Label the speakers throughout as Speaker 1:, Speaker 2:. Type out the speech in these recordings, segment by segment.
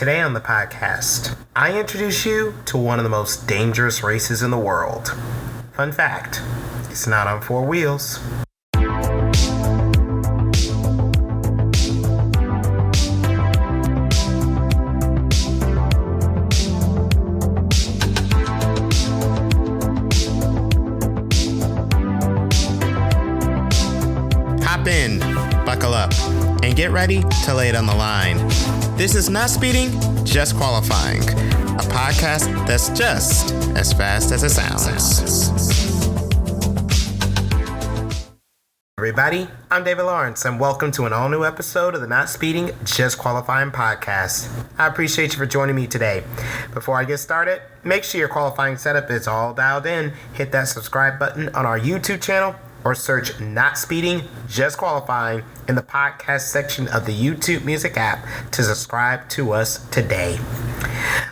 Speaker 1: Today on the podcast, I introduce you to one of the most dangerous races in the world. Fun fact, it's not on four wheels. Hop in, buckle up, and get ready to lay it on the line. This is Not Speeding, Just Qualifying, a podcast that's just as fast as it sounds. Everybody, I'm David Lawrence, and welcome to an all-new episode of the Not Speeding, Just Qualifying podcast. I appreciate you for joining me today. Before I get started, make sure your qualifying setup is all dialed in. Hit that subscribe button on our YouTube channel, or search Not Speeding, Just Qualifying in the podcast section of the YouTube Music app to subscribe to us today.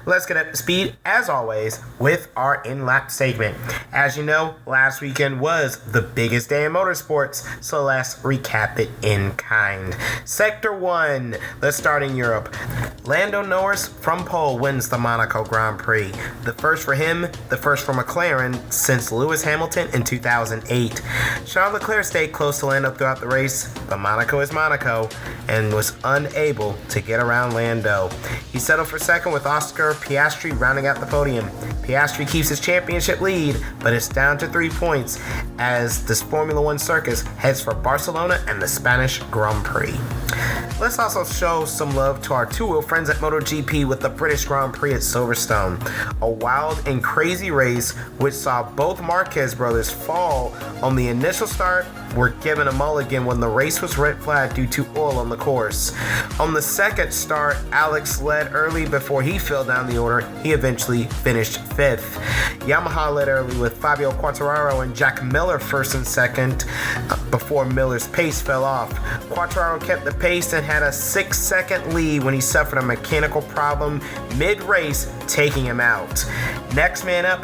Speaker 1: Let's get up to speed, as always, with our in-lap segment. As you know, last weekend was the biggest day in motorsports, so let's recap it in kind. Sector 1, let's start in Europe. Lando Norris from pole wins the Monaco Grand Prix. The first for him, the first for McLaren since Lewis Hamilton in 2008. Charles Leclerc stayed close to Lando throughout the race, but Monaco is Monaco, and was unable to get around Lando. He settled for second with Oscar Piastri rounding out the podium. Piastri keeps his championship lead, but it's down to 3 points as this Formula One circus heads for Barcelona and the Spanish Grand Prix. Let's also show some love to our two-wheel friends at MotoGP with the British Grand Prix at Silverstone. A wild and crazy race which saw both Marquez brothers fall on the initial start, were given a mulligan when the race was red flagged due to oil on the course. On the second start, Alex led early before he fell down the order. He eventually finished 5th. Yamaha led early with Fabio Quartararo and Jack Miller first and second before Miller's pace fell off. Quartararo kept the pace and had a 6-second lead when he suffered a mechanical problem mid-race, taking him out. Next man up,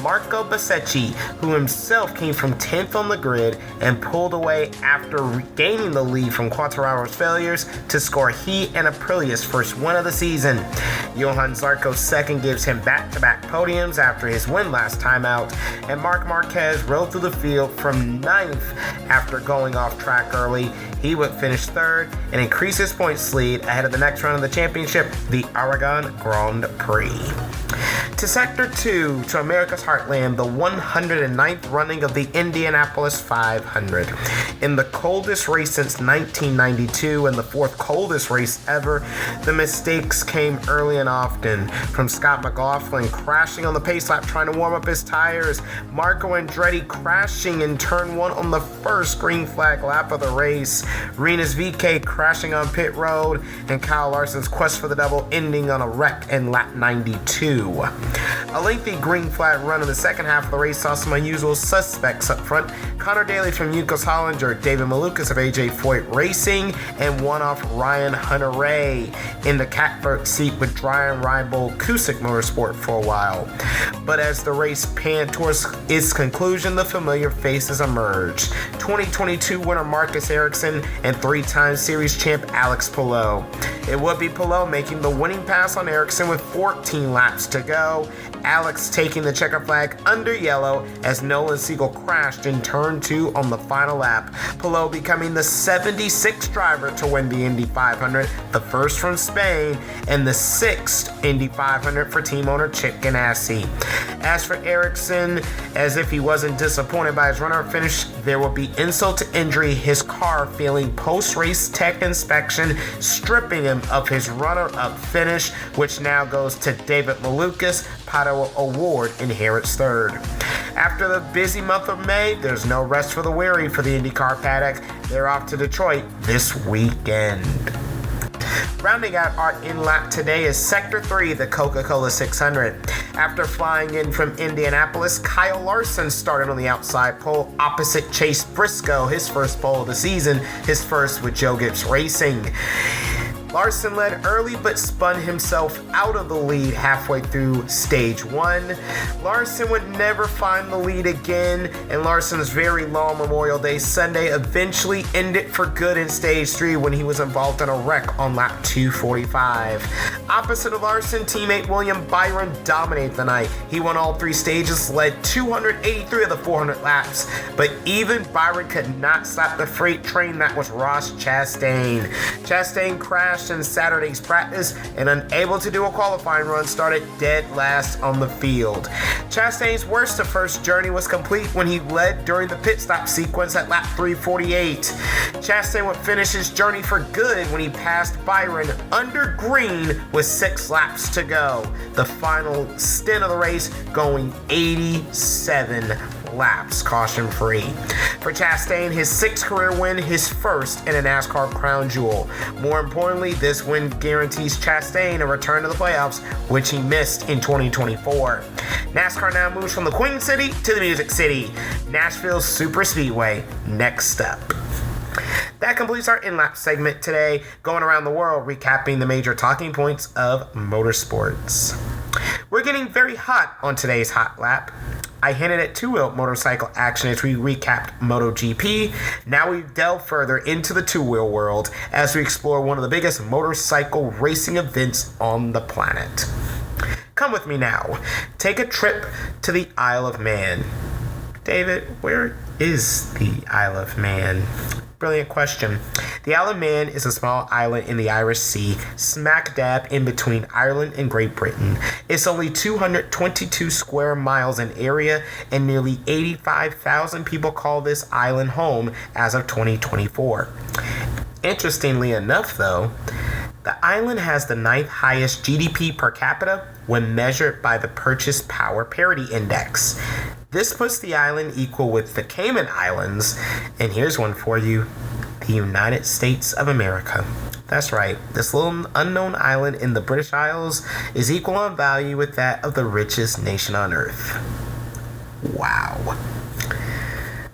Speaker 1: Marco Bezzecchi, who himself came from 10th on the grid and pulled away after regaining the lead from Quartararo's failures to score he and Aprilia's first win of the season. Johan Zarco's second gives him back-to-back podiums after his win last time out, and Marc Marquez rode through the field from 9th after going off track early. He would finish 3rd and increase his points lead ahead of the next round of the championship, the Aragon Grand Prix. To Sector 2, to America's Heartland, the 109th running of the Indianapolis 500. In the coldest race since 1992 and the 4th coldest race ever, the mistakes came early and often. From Scott McLaughlin crashing on the pace lap trying to warm up his tires, Marco Andretti crashing in turn 1 on the first green flag lap of the race, Rinus VeeKay crashing on pit road, and Kyle Larson's quest for the double ending on a wreck in lap 92. A lengthy green flag run in the second half of the race saw some unusual suspects up front. Connor Daly from Yukos Hollinger, David Malukas of AJ Foyt Racing, and one-off Ryan Hunter-Ray in the catbird seat with Ryan Reinbold Cusick Motorsport for a while. But as the race panned towards its conclusion, the familiar faces emerged. 2022 winner Marcus Ericsson and 3-time series champ Alex Palou. It would be Palou making the winning pass on Ericsson with 14 laps to go. Alex taking the checker flag under yellow as Nolan Siegel crashed in turn 2 on the final lap. Palou becoming the 76th driver to win the Indy 500, the first from Spain, and the 6th Indy 500 for team owner Chip Ganassi. As for Ericsson, as if he wasn't disappointed by his runner finish, there will be insult to injury, his car failing post-race tech inspection, stripping him of his runner-up finish, which now goes to David Malukas. Pato Award inherits 3rd. After the busy month of May, there's no rest for the weary for the IndyCar paddock. They're off to Detroit this weekend. Rounding out our in-lap today is Sector 3, the Coca-Cola 600. After flying in from Indianapolis, Kyle Larson started on the outside pole opposite Chase Briscoe, his first pole of the season, his first with Joe Gibbs Racing. Larson led early but spun himself out of the lead halfway through stage 1. Larson would never find the lead again, and Larson's very long Memorial Day Sunday eventually ended for good in stage 3 when he was involved in a wreck on lap 245. Opposite of Larson, teammate William Byron dominated the night. He won all 3 stages, led 283 of the 400 laps, but even Byron could not stop the freight train that was Ross Chastain. Chastain crashed in Saturday's practice and, unable to do a qualifying run, started dead last on the field. Chastain's worst of first journey was complete when he led during the pit stop sequence at lap 348. Chastain would finish his journey for good when he passed Byron under green with 6 laps to go. The final stint of the race going 87 laps caution-free. For Chastain, his 6th career win, his first in a NASCAR crown jewel. More importantly, this win guarantees Chastain a return to the playoffs, which he missed in 2024. NASCAR now moves from the Queen City to the Music City. Nashville Super Speedway next up. That completes our in-lap segment today, going around the world recapping the major talking points of motorsports. We're getting very hot on today's Hot Lap. I hinted at two-wheel motorcycle action as we recapped MotoGP. Now we delve further into the two-wheel world as we explore one of the biggest motorcycle racing events on the planet. Come with me now. Take a trip to the Isle of Man. David, where is the Isle of Man? Brilliant question. The Isle of Man is a small island in the Irish Sea, smack dab in between Ireland and Great Britain. It's only 222 square miles in area, and nearly 85,000 people call this island home as of 2024. Interestingly enough, though, the island has the 9th highest GDP per capita when measured by the Purchase Power Parity Index. This puts the island equal with the Cayman Islands, and here's one for you, the United States of America. That's right, this little unknown island in the British Isles is equal in value with that of the richest nation on earth. Wow.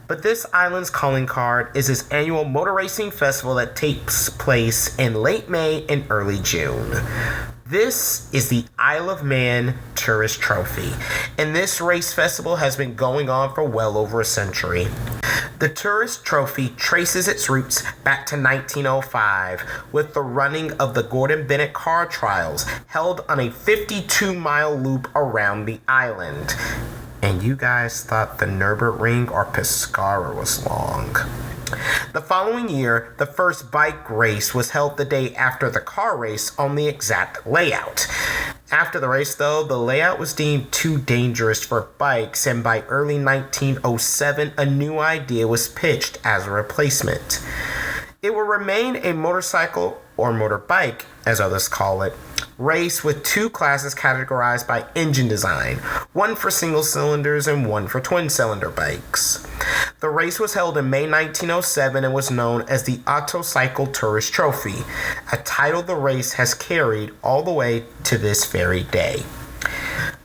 Speaker 1: But this island's calling card is its annual motor racing festival that takes place in late May and early June. This is the Isle of Man Tourist Trophy, and this race festival has been going on for well over a century. The Tourist Trophy traces its roots back to 1905 with the running of the Gordon Bennett car trials held on a 52-mile loop around the island. And you guys thought the Nürburgring or Pescara was long. The following year, the first bike race was held the day after the car race on the exact layout. After the race, though, the layout was deemed too dangerous for bikes, and by early 1907, a new idea was pitched as a replacement. It will remain a motorcycle, or motorbike, as others call it, race with 2 classes categorized by engine design, one for single cylinders and one for twin cylinder bikes. The race was held in May 1907 and was known as the Autocycle Tourist Trophy, a title the race has carried all the way to this very day.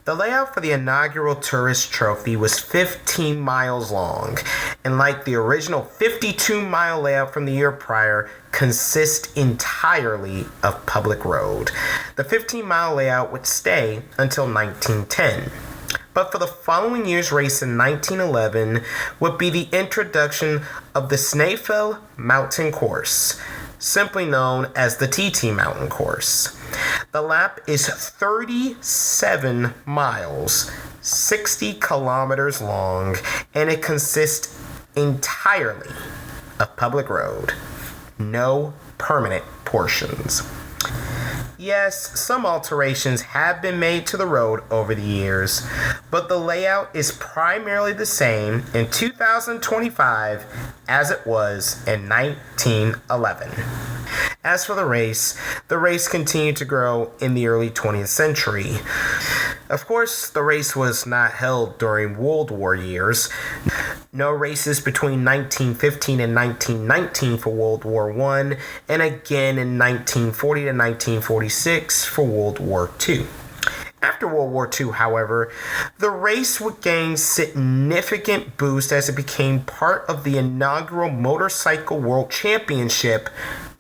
Speaker 1: The layout for the inaugural Tourist Trophy was 15 miles long, and like the original 52-mile layout from the year prior, consists entirely of public road. The 15-mile layout would stay until 1910. But for the following year's race in 1911 would be the introduction of the Snaefell Mountain Course, simply known as the TT Mountain Course. The lap is 37 miles, 60 kilometers long, and it consists entirely of public road. No permanent portions. Yes, some alterations have been made to the road over the years, but the layout is primarily the same in 2025 as it was in 1911. As for the race continued to grow in the early 20th century. Of course, the race was not held during World War years. No races between 1915 and 1919 for World War I, and again in 1940 to 1946 for World War II. After World War II, however, the race would gain significant boost as it became part of the inaugural Motorcycle World Championship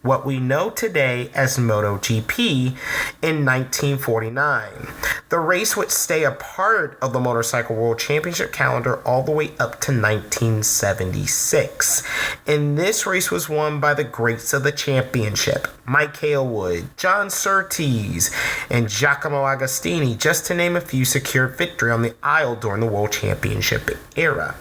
Speaker 1: what we know today as MotoGP in 1949. The race would stay a part of the Motorcycle World Championship calendar all the way up to 1976. And this race was won by the greats of the championship, Mike Hailwood, John Surtees, and Giacomo Agostini, just to name a few, secured victory on the aisle during the World Championship era.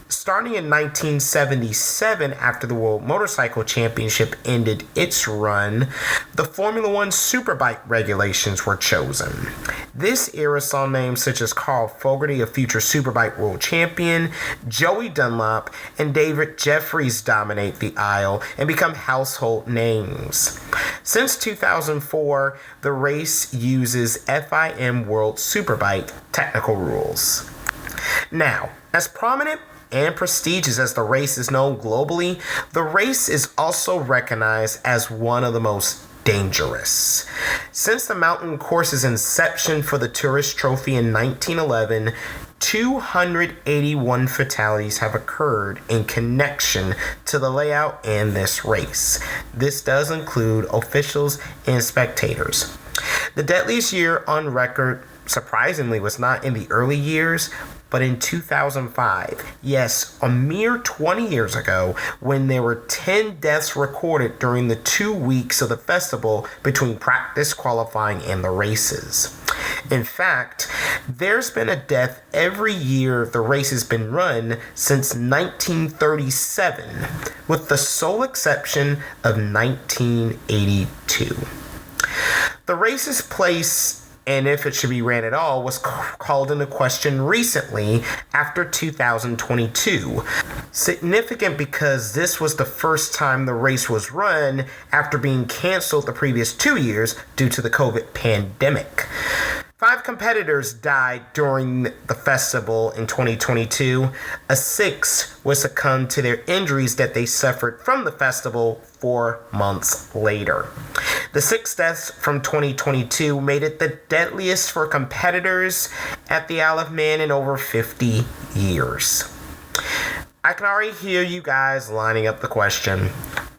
Speaker 1: Starting in 1977, after the World Motorcycle Championship ended its run, the Formula One Superbike regulations were chosen. This era saw names such as Carl Fogarty, a future Superbike World Champion, Joey Dunlop, and David Jeffries dominate the aisle and become household names. Since 2004, the race uses FIM World Superbike technical rules. Now, as prominent and prestigious as the race is known globally, the race is also recognized as one of the most dangerous. Since the mountain course's inception for the Tourist Trophy in 1911, 281 fatalities have occurred in connection to the layout and this race. This does include officials and spectators. The deadliest year on record, surprisingly, was not in the early years, but in 2005, yes, a mere 20 years ago, when there were 10 deaths recorded during the 2 weeks of the festival between practice, qualifying, and the races. In fact, there's been a death every year the race has been run since 1937, with the sole exception of 1982. The race's place, and if it should be ran at all, was called into question recently after 2022. Significant because this was the first time the race was run after being canceled the previous 2 years due to the COVID pandemic. 5 competitors died during the festival in 2022. A 6th was succumbed to their injuries that they suffered from the festival 4 months later. The 6 deaths from 2022 made it the deadliest for competitors at the Isle of Man in over 50 years. I can already hear you guys lining up the question.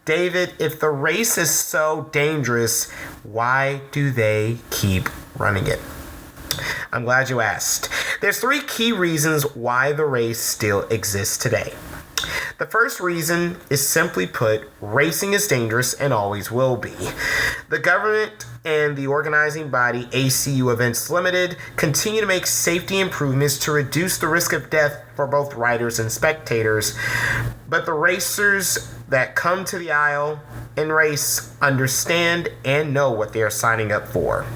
Speaker 1: David, if the race is so dangerous, why do they keep running it? I'm glad you asked. There's 3 key reasons why the race still exists today. The first reason is, simply put, racing is dangerous and always will be. The government and the organizing body ACU Events Limited continue to make safety improvements to reduce the risk of death for both riders and spectators, but the racers that come to the aisle and race understand and know what they are signing up for.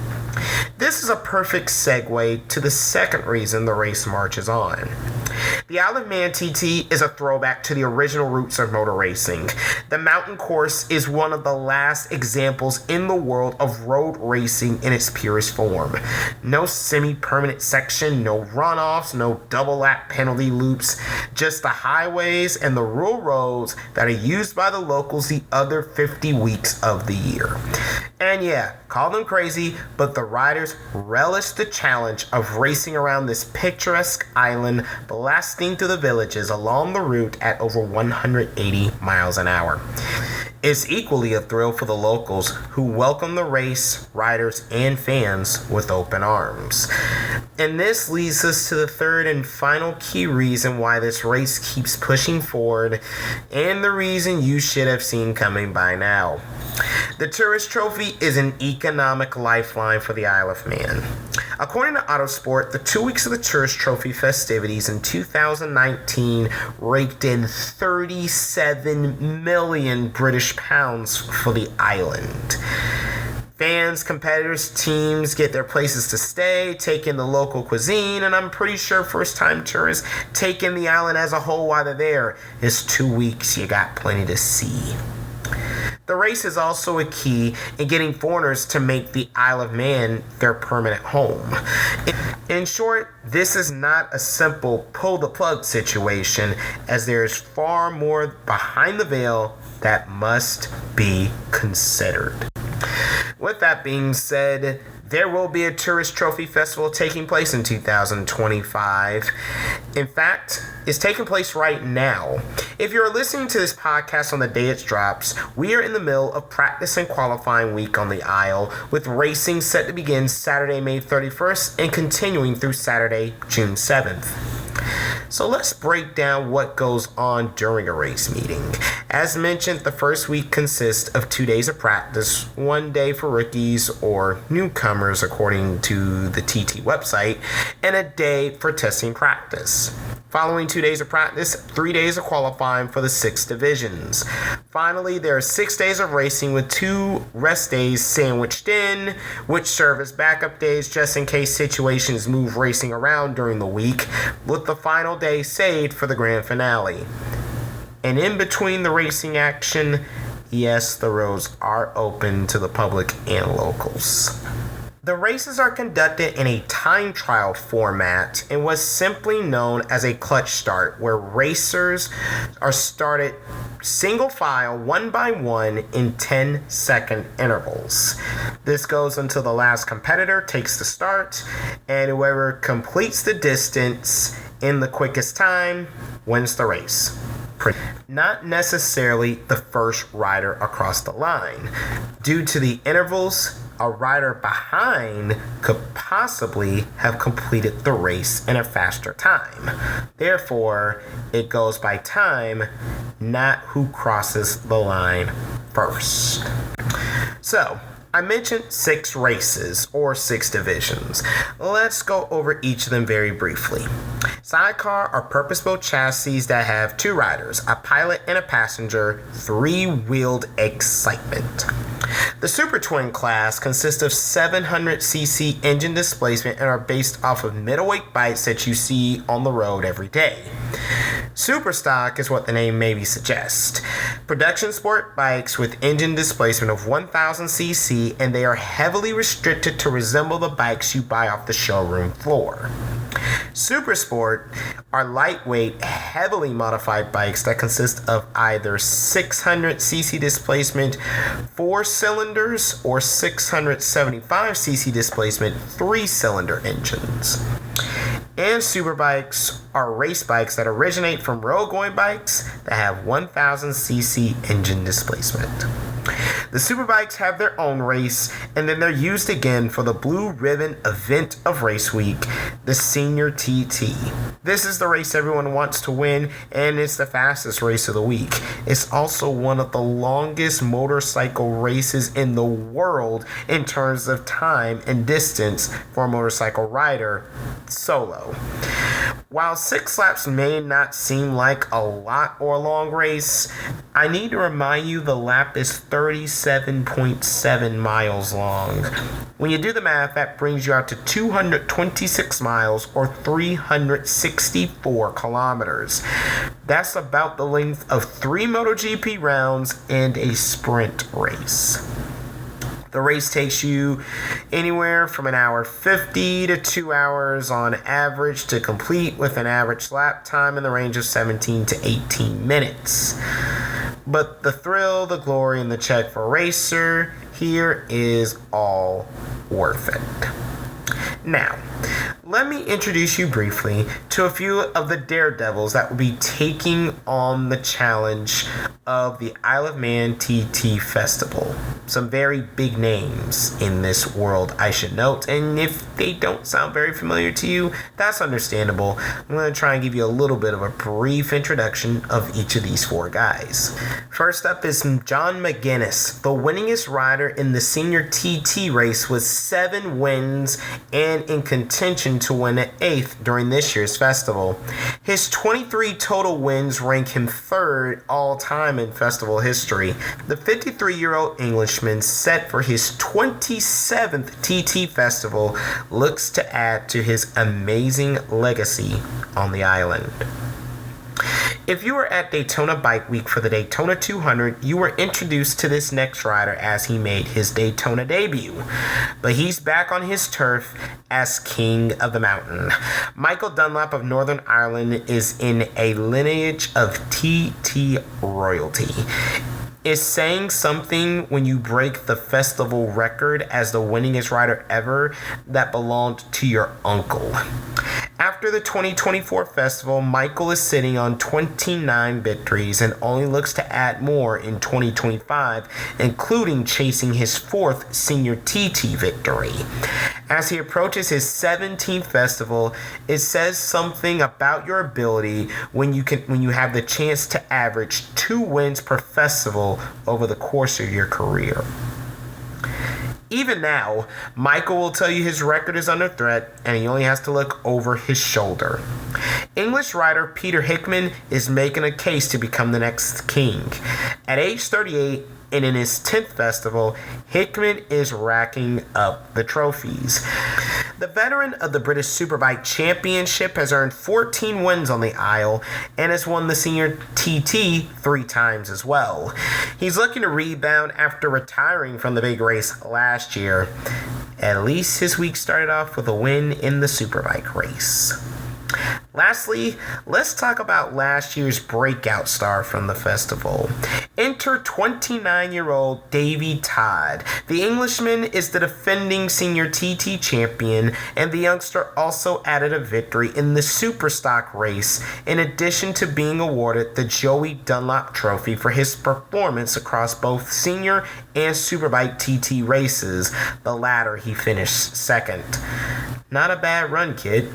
Speaker 1: This is a perfect segue to the second reason the race marches on. The Isle of Man TT is a throwback to the original roots of motor racing. The mountain course is one of the last examples in the world of road racing in its purest form. No semi-permanent section, no runoffs, no double lap penalty loops, just the highways and the rural roads that are used by the locals the other 50 weeks of the year. And yeah, call them crazy, but the riders relish the challenge of racing around this picturesque island, blasting through the villages along the route at over 180 miles an hour. It's equally a thrill for the locals, who welcome the race, riders, and fans with open arms. And this leads us to the third and final key reason why this race keeps pushing forward, and the reason you should have seen coming by now. The Tourist Trophy is an economic lifeline for the Isle of Man. According to Autosport, the 2 weeks of the Tourist Trophy festivities in 2019 raked in 37 million British pounds for the island. Fans, competitors, teams get their places to stay, take in the local cuisine, and I'm pretty sure first-time tourists take in the island as a whole while they're there. It's 2 weeks, you got plenty to see. The race is also a key in getting foreigners to make the Isle of Man their permanent home. In short, this is not a simple pull-the-plug situation, as there is far more behind the veil that must be considered. With that being said, There will be a tourist trophy festival taking place in 2025. In fact, it's taking place right now. If you're listening to this podcast on the day it drops, we are in the middle of practice and qualifying week on the Isle, with racing set to begin Saturday, May 31st and continuing through Saturday, June 7th. So let's break down what goes on during a race meeting. As mentioned, the first week consists of 2 days of practice, 1 day for rookies or newcomers according to the TT website, and a day for testing practice. Following 2 days of practice, 3 days of qualifying for the 6 divisions. Finally, there are 6 days of racing with 2 rest days sandwiched in, which serve as backup days just in case situations move racing around during the week, with the final day saved for the grand finale. And in between the racing action, yes, the roads are open to the public and locals. The races are conducted in a time trial format and was simply known as a clutch start, where racers are started single file, one by one, in 10-second intervals. This goes until the last competitor takes the start, and whoever completes the distance in the quickest time wins the race. Not necessarily the first rider across the line. Due to the intervals, a rider behind could possibly have completed the race in a faster time. Therefore, it goes by time, not who crosses the line first. So, I mentioned 6 races, or 6 divisions. Let's go over each of them very briefly. Sidecar are purpose-built chassis that have 2 riders, a pilot and a passenger, 3-wheeled excitement. The Super Twin class consists of 700cc engine displacement and are based off of middleweight bikes that you see on the road every day. Super stock is what the name maybe suggests. Production sport bikes with engine displacement of 1000cc, and they are heavily restricted to resemble the bikes you buy off the showroom floor. Super Sport are lightweight, heavily modified bikes that consist of either 600cc displacement 4 cylinders or 675cc displacement 3-cylinder engines. And Superbikes are race bikes that originate from road-going bikes that have 1000cc engine displacement. The Superbikes have their own race, and then they're used again for the Blue Ribbon event of Race Week, the Senior TT. This is the race everyone wants to win, and it's the fastest race of the week. It's also one of the longest motorcycle races in the world in terms of time and distance for a motorcycle rider solo. While 6 laps may not seem like a lot or a long race, I need to remind you the lap is 37.7 miles long. When you do the math, that brings you out to 226 miles or 364 kilometers. That's about the length of 3 MotoGP rounds and a sprint race. The race takes you anywhere from an hour 50 to 2 hours on average to complete, with an average lap time in the range of 17 to 18 minutes. But the thrill, the glory, and the check for a racer here is all worth it. Now, let me introduce you briefly to a few of the daredevils that will be taking on the challenge of the Isle of Man TT Festival. Some very big names in this world, I should note, and if they don't sound very familiar to you, that's understandable. I'm going to try and give you a little bit of a brief introduction of each of these 4 guys. First up is John McGuinness, the winningest rider in the Senior TT race with 7 wins and in contention to win an 8th during this year's festival. His 23 total wins rank him 3rd all time in festival history. The 53-year-old Englishman, set for his 27th TT festival, looks to add to his amazing legacy on the island. If you were at Daytona Bike Week for the Daytona 200, you were introduced to this next rider as he made his Daytona debut. But he's back on his turf as King of the Mountain. Michael Dunlop of Northern Ireland is in a lineage of TT royalty. is saying something when you break the festival record as the winningest rider ever that belonged to your uncle. After the 2024 festival, Michael is sitting on 29 victories and only looks to add more in 2025, including chasing his fourth senior TT victory. As he approaches his 17th festival, it says something about your ability when you have the chance to average 2 wins per festival over the course of your career. Even now, Michael will tell you his record is under threat and he only has to look over his shoulder. English rider Peter Hickman is making a case to become the next king. At age 38 and in his 10th festival, Hickman is racking up the trophies. The veteran of the British Superbike Championship has earned 14 wins on the Isle and has won the Senior TT 3 times as well. He's looking to rebound after retiring from the big race last year. At least his week started off with a win in the Superbike race. Lastly, let's talk about last year's breakout star from the festival. Enter 29-year-old Davy Todd. The Englishman is the defending senior TT champion, and the youngster also added a victory in the Superstock race, in addition to being awarded the Joey Dunlop Trophy for his performance across both senior and Superbike TT races. The latter he finished second. Not a bad run, kid.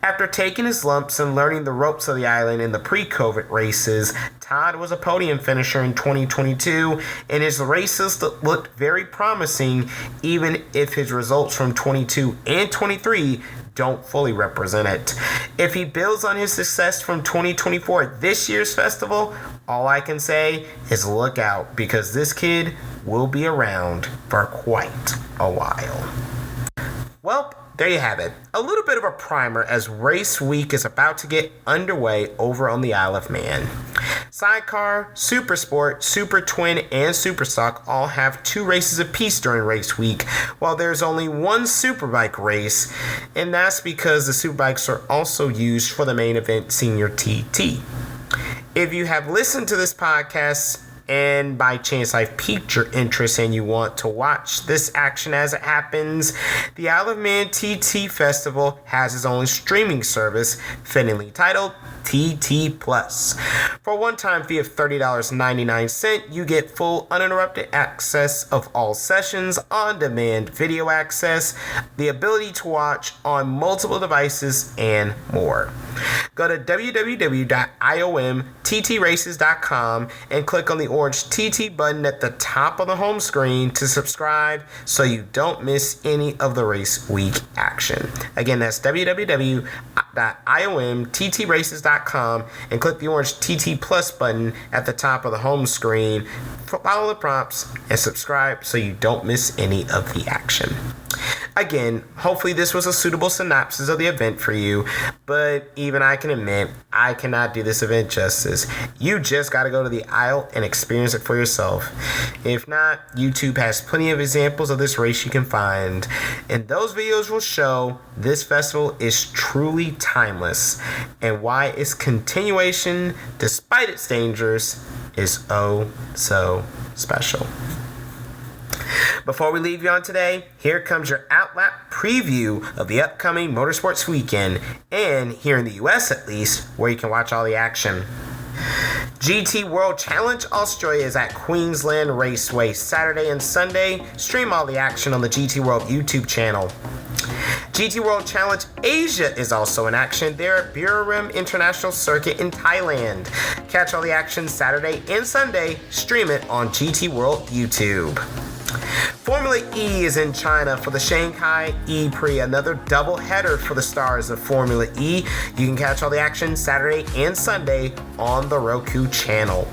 Speaker 1: After taking his lumps and learning the ropes of the island in the pre-COVID races, Todd was a podium finisher in 2022, and his races looked very promising, even if his results from 22 and 23 don't fully represent it. If he builds on his success from 2024 at this year's festival, all I can say is look out, because this kid will be around for quite a while. Well, there you have it. A little bit of a primer as race week is about to get underway over on the Isle of Man. Sidecar, Super Sport, Super Twin, and Superstock all have 2 races apiece during race week, while there's only 1 Superbike race, and that's because the Superbikes are also used for the main event Senior TT. If you have listened to this podcast, and by chance I've piqued your interest and you want to watch this action as it happens, the Isle of Man TT Festival has its own streaming service, fittingly titled TT Plus. For a one-time fee of $30.99, you get full uninterrupted access of all sessions, on-demand video access, the ability to watch on multiple devices, and more. Go to www.iomttraces.com and click on the orange TT button at the top of the home screen to subscribe so you don't miss any of the race week action. Again, that's www.iomttraces.com and click the orange TT Plus button at the top of the home screen. Follow the prompts and subscribe so you don't miss any of the action. Again, hopefully this was a suitable synopsis of the event for you, but even I can admit I cannot do this event justice. You just got to go to the Isle and experience it for yourself. If not, YouTube has plenty of examples of this race you can find, and those videos will show this festival is truly timeless and why its continuation, despite its dangers, is oh so special. Before we leave you on today, here comes your Outlap preview of the upcoming motorsports weekend, and here in the US at least, where you can watch all the action. GT World Challenge Australia is at Queensland Raceway Saturday and Sunday. Stream all the action on the GT World YouTube channel. GT World Challenge Asia is also in action there at Buriram International Circuit in Thailand. Catch all the action Saturday and Sunday. Stream it on GT World YouTube. Formula E is in China for the Shanghai E-Prix, another double header for the stars of Formula E. You can catch all the action Saturday and Sunday on the Roku channel.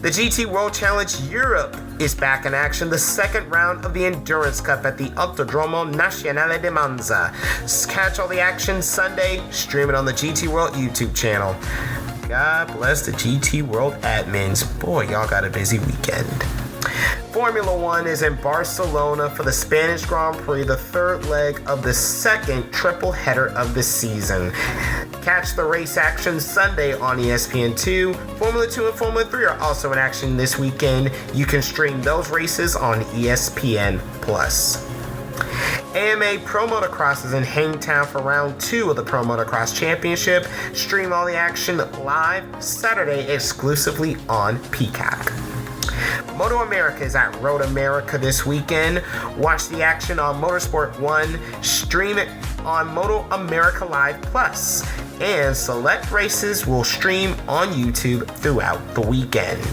Speaker 1: The GT World Challenge Europe is back in action, the second round of the Endurance Cup at the Autodromo Nazionale di Monza. Catch all the action Sunday, stream it on the GT World YouTube channel. God bless the GT World admins. Boy, y'all got a busy weekend. Formula One is in Barcelona for the Spanish Grand Prix, the third leg of the second triple header of the season. Catch the race action Sunday on ESPN2. Formula 2 and Formula 3 are also in action this weekend. You can stream those races on ESPN+. AMA Pro Motocross is in Hangtown for round 2 of the Pro Motocross Championship. Stream all the action live Saturday exclusively on Peacock. Moto America is at Road America this weekend. Watch the action on Motorsport 1. Stream it on Moto America Live Plus. And select races will stream on YouTube throughout the weekend.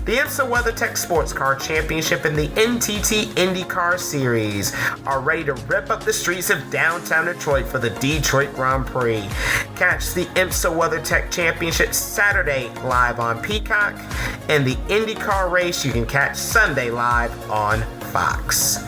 Speaker 1: The IMSA WeatherTech Sports Car Championship and the NTT IndyCar Series are ready to rip up the streets of downtown Detroit for the Detroit Grand Prix. Catch the IMSA WeatherTech Championship Saturday live on Peacock, and the IndyCar race you can catch Sunday live on Fox.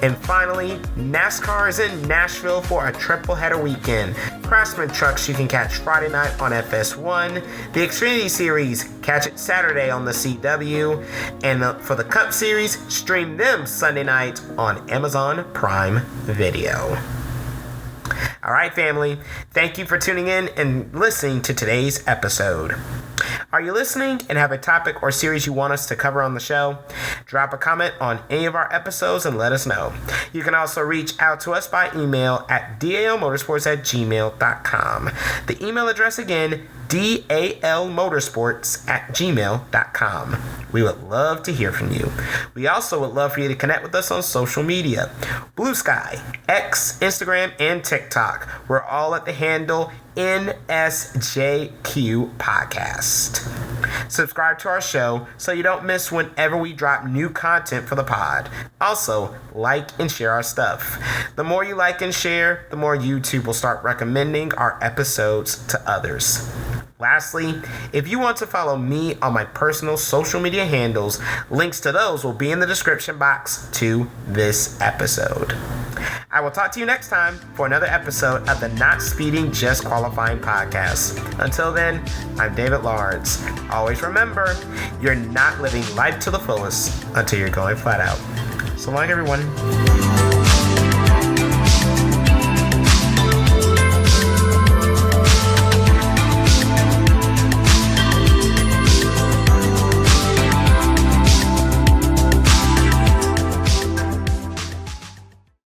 Speaker 1: And finally, NASCAR is in Nashville for a triple header weekend. Craftsman Trucks you can catch Friday night on FS1. The Xfinity Series, catch it Saturday on the CW. And for the Cup Series, stream them Sunday night on Amazon Prime Video. All right, family. Thank you for tuning in and listening to today's episode. Are you listening and have a topic or series you want us to cover on the show? Drop a comment on any of our episodes and let us know. You can also reach out to us by email at dalmotorsports@gmail.com. The email address again, dalmotorsports@gmail.com. We would love to hear from you. We also would love for you to connect with us on social media. Blue Sky, X, Instagram, and TikTok. We're all at the handle NSJQ Podcast. Subscribe to our show so you don't miss whenever we drop new content for the pod. Also, like and share our stuff. The more you like and share, the more YouTube will start recommending our episodes to others. Lastly, if you want to follow me on my personal social media handles, links to those will be in the description box to this episode. I will talk to you next time for another episode of the Not Speeding, Just Qualifying podcast. Until then, I'm David Lawrence. Always remember, you're not living life to the fullest until you're going flat out. So long, everyone.